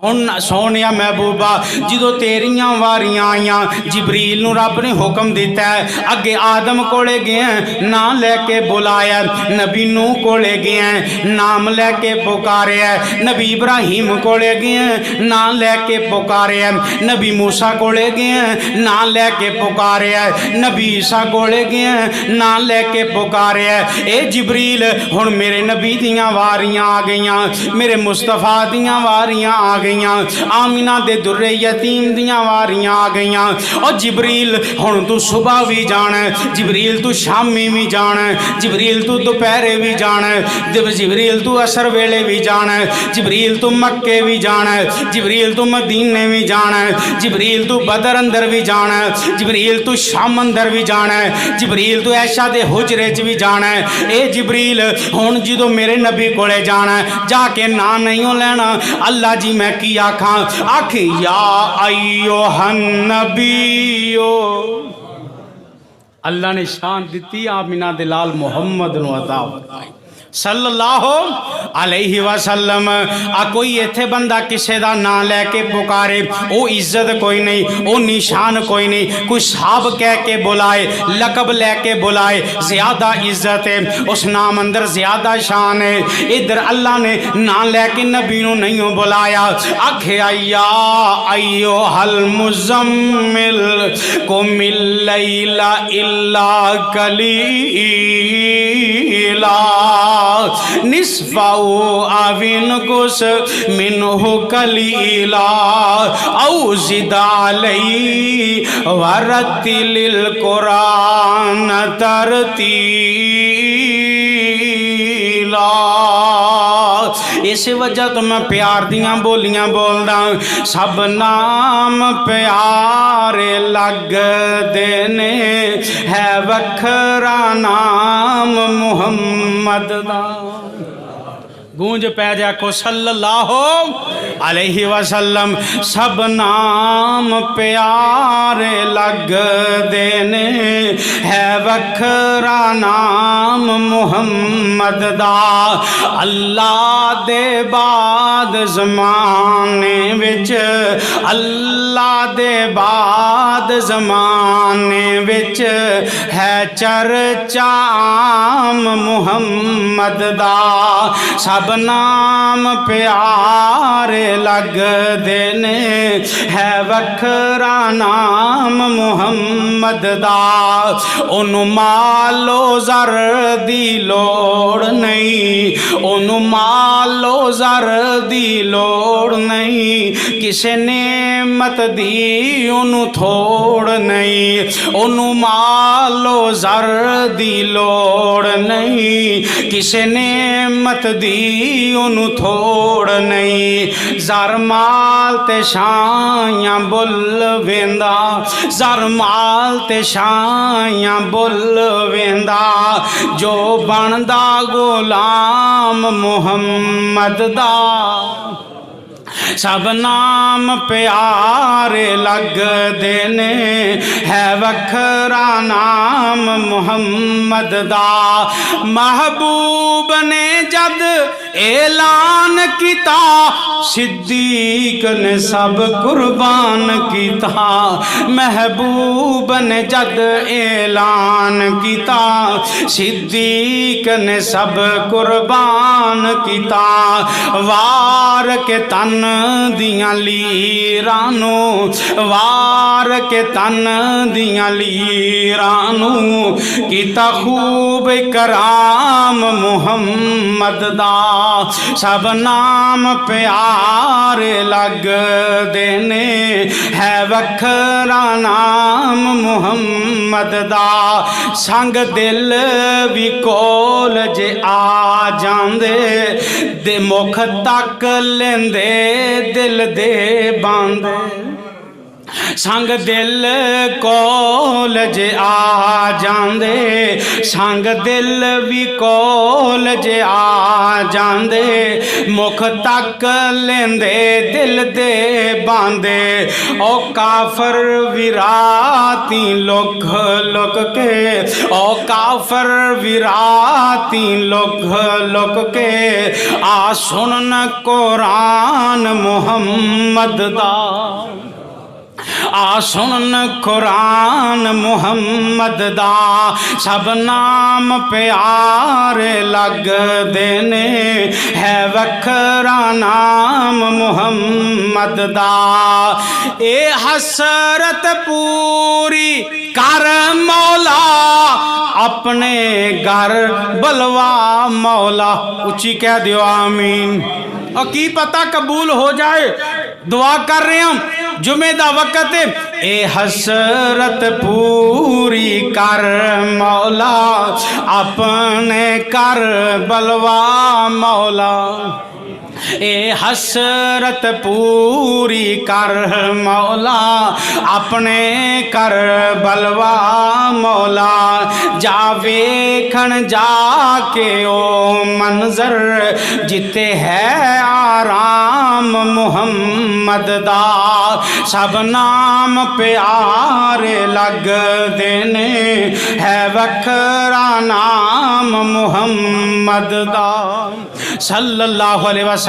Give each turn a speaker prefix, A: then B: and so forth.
A: हुण सोनिया महबूबा जो तेरिया वारियां आईया जिबरील नूं रब ने हुक्म दिता है अगे आदम कोले गए ना लैके बुलाया, नबी नूह कोले गए नाम लैके पुकारिया, नबी इब्राहिम कोले गए ना लैके पुकारिया, नबी मूसा कोले गए ना लैके पुकारिया, नबी ईसा कोले गए ना लैके पुकारिया। ए जिबरील हुण मेरे नबी दियां वारियां आ गईयां, मेरे मुस्तफा दियां वारियां आ गई, आमिना दे दुर्रे यतीम दियां वारियां आ गईयां। और जिबरील हुण तू सुबह भी जाना, जिबरील तू शामी भी जाना, जिबरील तू दोपहरे भी जाना, जिबरील तू असर वेले भी जाना, जिबरील तू मक्के भी जाना, जिबरील तू मदीने भी जाना, जिबरील तू बदर अंदर भी जाना, जिबरील तू शाम अंदर भी जाना, जिबरील तू ऐशा दे हुजरे च भी जाना। ए जिबरील हुण जो मेरे नबी कोले जाना जाके ना नहीं लेना, अल्लाह जी मैं की आखा आखे या अय्युहन नबीयो, अल्लाह ने शान दी आमिना दे लाल मुहम्मद नूं अता फरमाई सल्लल्लाहु अलैहि वसल्लम। आ कोई इत्थे बंदा किसे दा नाम लैके पुकारे वो इज्जत कोई नहीं, वो निशान कोई नहीं, कोई साहब कह के बुलाए लकब लैके बुलाए ज्यादा इज्जत है, उस नाम अंदर ज्यादा शान है। इधर अल्लाह ने नाम लैके नबी नूं नहीं बुलाया, आखे या अय्युहल मुज़म्मिल कुमिल लैला इल्ला कलीला निस्फाउ आविन कुस मिनहु कलीला औ ज़िदा अलैहि वरतिलिल कुरान तरतीला। इस वजह तो मैं प्यार दियां बोलियां बोलदा, सब नाम प्यारे लगदे ने है वखरा नाम मुहम्मद दा। गूंज पै जा को सल्लल्लाहु अलैहि वसल्लम। सब नाम प्यारे लगदे ने है वखरा नाम मुहम्मद दा। अल्लाह दे बाद ज़माने विच, अल्लाह दे बाद ज़माने विच है चर्चा आम मुहम्मद दा। सब नाम प्यारे लगदे ने है वखरा नाम मुहम्मद दा। ओनू मालो ज़र दी लोड़ नहीं, ओनू मालो ज़र दी लोड़ नहीं, किसे नेमत दी ओनू थोड़ नहीं। ओनू मालो ज़र दी लोड़ नहीं, किसे नेमत दी ओनू थोड़ नहीं। ज़र माल ते शायां बुल वेंदा, ज़र माल ते शायां बुल वेंदा, जो बनदा गुलाम मुहम्मद दा। सब नाम प्यारे लगदे ने है वखरा नाम मुहम्मद दा। महबूब ने जद ऐलान किता, सिद्दीक ने सब कुर्बान किता। महबूब ने जद ऐलान किता, सिद्दीक ने सब कुर्बान किता। वार के तन दियां लीरानू, वार के तन दियां लीरानू, किता खूब कराम मुहम्मद दा। सब नाम प्यारे लगदे ने है वखरा नाम मुहम्मद दा। संग दिल भी कोल जे आ जांदे, दे मुख तक लेंदे दिल दे बांदे। संग दिल कॉलेज आ जांदे, संग दिल भी कॉलेज आ जांदे, मुख तक लेंदे दिल दे बांदे, ओ काफर विराती लुक लुक के, ओ काफर विराती लुक लुक के, आ सुनन कुरान मुहम्मद दा, आ सुनन कुरान मुहम्मद दा, सब नाम प्यारे लगदे ने, है वखरा नाम मुहम्मद दा। ए हसरत पूरी कर मौला, अपने घर बलवा मौला। उच्ची कह दियो आमीन। और की पता कबूल हो जाए, दुआ कर रहे हम, जुमे दा वक़्त ए हसरत पूरी कर मौला, अपने कर बलवा मौला। ए हसरत पूरी कर मौला, अपने कर बलवा मौला। जा वेखण जाके ओ मंजर, जिते है आराम मुहम्मद दा, सब नाम प्यारे लगदे ने, है वखरा नाम मुहम्मद दा। सल्लल्लाहु अलैहि वसल्लम।